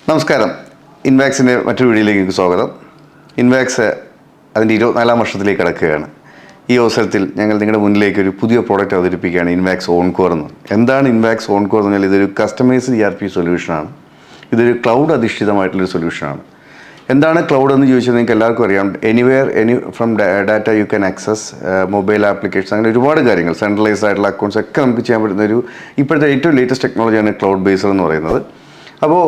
നമസ്കാരം. ഇൻവാക്സിൻ്റെ മറ്റൊരു വീഡിയോയിലേക്ക് സ്വാഗതം. ഇൻവാക്സ് അതിൻ്റെ 24-ാം വർഷത്തിലേക്ക് കടക്കുകയാണ്. ഈ അവസരത്തിൽ ഞങ്ങൾ നിങ്ങളുടെ മുന്നിലേക്ക് ഒരു പുതിയ പ്രോഡക്റ്റ് അവതരിപ്പിക്കുകയാണ്, ഇൻവാക്സ് ഓൺകോർ എന്ന്. എന്താണ് ഇൻവാക്സ് ഓൺകോർ എന്ന് പറഞ്ഞാൽ ഇതൊരു കസ്റ്റമൈസ്ഡ് ERP സൊല്യൂഷനാണ്. ഇതൊരു ക്ലൗഡ് അധിഷ്ഠിതമായിട്ടുള്ളൊരു സൊല്യൂഷനാണ്. എന്താണ് ക്ലൗഡ് എന്ന് ചോദിച്ചാൽ നിങ്ങൾക്ക് എല്ലാവർക്കും അറിയാം. From data you can access mobile applications, അങ്ങനെ ഒരുപാട് കാര്യങ്ങൾ, സെൻട്രലൈസ്ഡ് ആയിട്ടുള്ള അക്കൗണ്ട്സ് ഒക്കെ നമുക്ക് ചെയ്യാൻ പറ്റുന്ന ഇപ്പോഴത്തെ ഏറ്റവും ലേറ്റസ്റ്റ് ടെക്നോളജിയാണ് ക്ലൗഡ് ബേസ്ഡ് എന്ന് പറയുന്നത്. അപ്പോൾ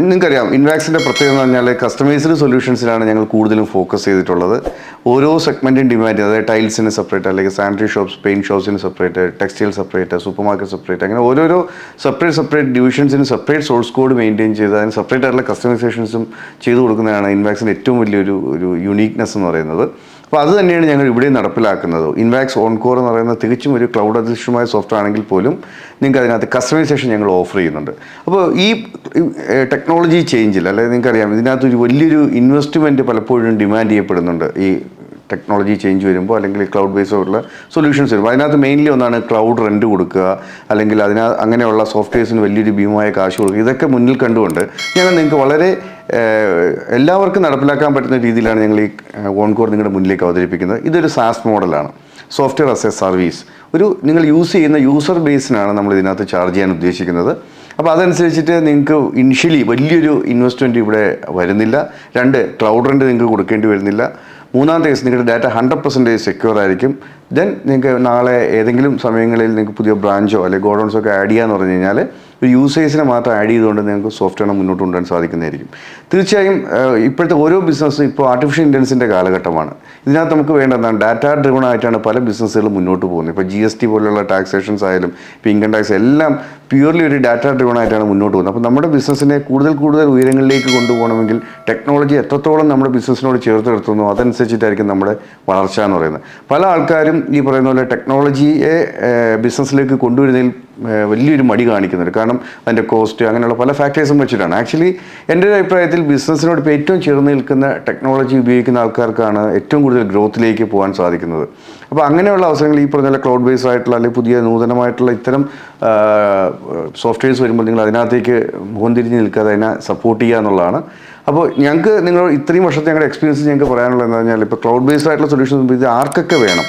നിങ്ങൾക്കറിയാം, ഇൻവാക്സിൻ്റെ പ്രത്യേകത എന്ന് പറഞ്ഞാൽ കസ്റ്റമൈസ്ഡ് സൊല്യൂഷൻസിലാണ് ഞങ്ങൾ കൂടുതലും ഫോക്കസ് ചെയ്തിട്ടുള്ളത്. ഓരോ സെഗ്മെൻറ്റും ഡിമാൻഡ്, അതായത് ടൈൽസിന് സെപ്പറേറ്റ്, അല്ലെങ്കിൽ സാനിറ്ററി ഷോപ്സ്, പെയിൻറ്റ് ഷോപ്സിന് separate, textile separate, supermarket separate, അങ്ങനെ ഓരോരോ സെപ്പറേറ്റ് ഡിവിഷൻസിന് സെപ്പറേറ്റ് സോഴ്സ് കോഡ് മെയിൻറ്റെയിൻ ചെയ്ത് അതിന് സെപ്പറേറ്റ് ആയിട്ടുള്ള കസ്റ്റമൈസേഷൻസും ചെയ്തു കൊടുക്കുന്നതാണ് ഇൻവാക്സിൻ്റെ ഏറ്റവും വലിയൊരു യുണീക്നെസ് എന്ന് പറയുന്നത്. അപ്പോൾ അത് തന്നെയാണ് ഞങ്ങൾ ഇവിടെ നടപ്പിലാക്കുന്നത്. ഇൻവാക്സ് ഓൺകോർ എന്ന് പറയുന്നത് തികച്ചും ഒരു ക്ലൗഡ് അധിഷ്ഠിതമായ സോഫ്റ്റ്വെയർ ആണെങ്കിൽ പോലും നിങ്ങൾക്ക് അതിനകത്ത് കസ്റ്റമൈസേഷൻ ഞങ്ങൾ ഓഫർ ചെയ്യുന്നുണ്ട്. അപ്പോൾ ഈ ടെക്നോളജി ചേഞ്ചിൽ, അല്ലെങ്കിൽ നിങ്ങൾക്കറിയാം, ഇതിനകത്തൊരു വലിയൊരു ഇൻവെസ്റ്റ്മെൻറ്റ് പലപ്പോഴും ഡിമാൻഡ് ചെയ്യപ്പെടുന്നുണ്ട്. ഈ ടെക്നോളജി ചേഞ്ച് വരുമ്പോൾ, അല്ലെങ്കിൽ ക്ലൗഡ് ബേസ്ഡ് ആയിട്ടുള്ള സൊല്യൂഷൻസ് വരുമ്പോൾ അതിനകത്ത് മെയിൻലി ഒന്നാണ് ക്ലൗഡ് റെൻറ്റ് കൊടുക്കുക, അല്ലെങ്കിൽ അങ്ങനെയുള്ള സോഫ്റ്റ്വെയർസിന് വലിയൊരു ഭീമമായ കാശ് കൊടുക്കുക. ഇതൊക്കെ മുന്നിൽ കണ്ടുകൊണ്ട് ഞങ്ങൾ നിങ്ങൾക്ക് വളരെ എല്ലാവർക്കും നടപ്പിലാക്കാൻ പറ്റുന്ന രീതിയിലാണ് ഞങ്ങൾ ഈ ഓൺകോർ നിങ്ങളുടെ മുന്നിലേക്ക് അവതരിപ്പിക്കുന്നത്. ഇതൊരു സാസ് മോഡലാണ്, സോഫ്റ്റ്വെയർ ആസ് എ സർവീസ്. നിങ്ങൾ യൂസ് ചെയ്യുന്ന യൂസർ ബേസിനാണ് നമ്മൾ ഇതിനകത്ത് ചാർജ് ചെയ്യാൻ ഉദ്ദേശിക്കുന്നത്. അപ്പോൾ അതനുസരിച്ചിട്ട് നിങ്ങൾക്ക് ഇനിഷ്യലി വലിയൊരു ഇൻവെസ്റ്റ്മെൻറ്റ് ഇവിടെ വരുന്നില്ല. 2, ക്ലൗഡ് റെൻറ്റ് നിങ്ങൾക്ക് കൊടുക്കേണ്ടി വരുന്നില്ല. 3-ാമത്തെ കേസ്, നിങ്ങളുടെ ഡാറ്റ 100% സെക്യൂർ ആയിരിക്കും. ദെൻ നിങ്ങൾക്ക് നാളെ ഏതെങ്കിലും സമയങ്ങളിൽ നിങ്ങൾക്ക് പുതിയ ബ്രാഞ്ചോ അല്ലെങ്കിൽ ഗോഡൗൺസോ ഒക്കെ ആഡ് ചെയ്യാന്ന് പറഞ്ഞു കഴിഞ്ഞാൽ ഒരു യൂസേഴ്സിനെ മാത്രം ആഡ് ചെയ്തുകൊണ്ട് നിങ്ങൾക്ക് സോഫ്റ്റ്വെയർ മുന്നോട്ട് കൊണ്ടുവരാൻ സാധിക്കുന്നതായിരിക്കും. തീർച്ചയായും ഇപ്പോഴത്തെ ഓരോ ബിസിനസ്സും ഇപ്പോൾ ആർട്ടിഫിഷ്യൽ ഇൻ്റലിജൻസിൻ്റെ കാലഘട്ടമാണ്. ഇതിനകത്ത് നമുക്ക് വേണ്ടതാണ് ഡാറ്റ ഡ്രിവൺ ആയിട്ടാണ് പല ബിസിനസ്സുകളും മുന്നോട്ട് പോകുന്നത്. ഇപ്പോൾ GST പോലുള്ള ടാക്സേഷൻസ് ആയാലും, ഇപ്പോൾ ഇൻകം ടാക്സ് എല്ലാം പ്യൂർലി ഒരു ഡാറ്റ ഡ്രിവൺ ആയിട്ടാണ് മുന്നോട്ട് പോകുന്നത്. അപ്പോൾ നമ്മുടെ ബിസിനസ്സിനെ കൂടുതൽ ഉയരങ്ങളിലേക്ക് കൊണ്ടുപോകണമെങ്കിൽ ടെക്നോളജി എത്രത്തോളം നമ്മുടെ ബിസിനസ്സിനോട് ചേർത്ത് നിർത്തുന്നു അതനുസരിച്ചിട്ടായിരിക്കും നമ്മുടെ വളർച്ച എന്ന് പറയുന്നത്. പല ആൾക്കാരും ഈ പറയുന്ന പോലെ ടെക്നോളജിയെ ബിസിനസ്സിലേക്ക് കൊണ്ടുവരുന്നതിൽ വലിയൊരു മടി കാണിക്കുന്നുണ്ട്. കാരണം അതിൻ്റെ കോസ്റ്റ്, അങ്ങനെയുള്ള പല ഫാക്ടേഴ്സും വെച്ചിട്ടാണ്. ആക്ച്വലി എൻ്റെ ഒരു അഭിപ്രായത്തിൽ ബിസിനസ്സിനോട് ഇപ്പോൾ ഏറ്റവും ചേർന്ന് നിൽക്കുന്ന ടെക്നോളജി ഉപയോഗിക്കുന്ന ആൾക്കാർക്കാണ് ഏറ്റവും കൂടുതൽ ഗ്രോത്തിലേക്ക് പോകാൻ സാധിക്കുന്നത്. അപ്പോൾ അങ്ങനെയുള്ള അവസരങ്ങൾ ഈ പറഞ്ഞ ക്ലൗഡ് ബേസ്ഡ് ആയിട്ടുള്ള, അല്ലെങ്കിൽ പുതിയ നൂതനമായിട്ടുള്ള ഇത്തരം സോഫ്റ്റ്വെയർസ് വരുമ്പോൾ നിങ്ങൾ അതിനകത്തേക്ക് മുഖം തിരിഞ്ഞ് നിൽക്കാതെ അതിനെ സപ്പോർട്ട് ചെയ്യുക എന്നുള്ളതാണ്. അപ്പോൾ ഞങ്ങൾക്ക് നിങ്ങൾ ഇത്രയും വർഷത്തെ ഞങ്ങളുടെ എക്സ്പീരിയൻസ് ഞങ്ങൾക്ക് പറയാനുള്ളത് എന്താ പറഞ്ഞാൽ, ഇപ്പോൾ ക്ലൗഡ് ബേസ്ഡ് ആയിട്ടുള്ള സൊല്യൂഷൻസ് ഇത് ആർക്കൊക്കെ വേണം,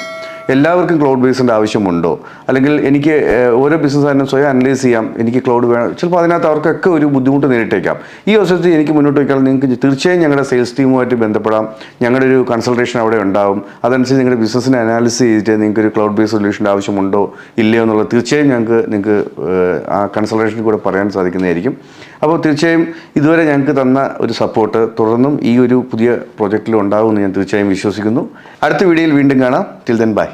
എല്ലാവർക്കും ക്ലൗഡ് ബേസിൻ്റെ ആവശ്യമുണ്ടോ, അല്ലെങ്കിൽ എനിക്ക് ഓരോ ബിസിനസ്സുകാരനും സ്വയം അനലൈസ് ചെയ്യാം, എനിക്ക് ക്ലൗഡ് വേണം, ചിലപ്പോൾ അതിനകത്ത് അവർക്കൊക്കെ ഒരു ബുദ്ധിമുട്ട് നേരിട്ടേക്കാം. ഈ അവസരത്തിൽ എനിക്ക് മുന്നോട്ട് വയ്ക്കാൻ നിങ്ങൾക്ക് തീർച്ചയായും ഞങ്ങളുടെ സെയിൽസ് ടീമുമായിട്ട് ബന്ധപ്പെടാം. ഞങ്ങളുടെ ഒരു കൺസൾട്ടേഷൻ അവിടെ ഉണ്ടാവും. അതനുസരിച്ച് നിങ്ങളുടെ ബിസിനസ്സിനെ അനാലിസിസ് ചെയ്തിട്ട് നിങ്ങൾക്ക് ഒരു ക്ലൗഡ് ബേസ്ഡ് സൊല്യൂഷൻ്റെ ആവശ്യമുണ്ടോ ഇല്ലയോ എന്നുള്ളത് തീർച്ചയായും നിങ്ങൾക്ക് ആ കൺസൾട്ടേഷനിൽ കൂടെ പറയാൻ സാധിക്കുന്നതായിരിക്കും. അപ്പോൾ തീർച്ചയായും ഇതുവരെ ഞങ്ങൾക്ക് തന്ന ഒരു സപ്പോർട്ട് തുടർന്നും ഈ ഒരു പുതിയ പ്രോജക്റ്റിൽ ഉണ്ടാകുമെന്ന് ഞാൻ തീർച്ചയായും വിശ്വസിക്കുന്നു. അടുത്ത വീഡിയോയിൽ വീണ്ടും കാണാം. Till then bye.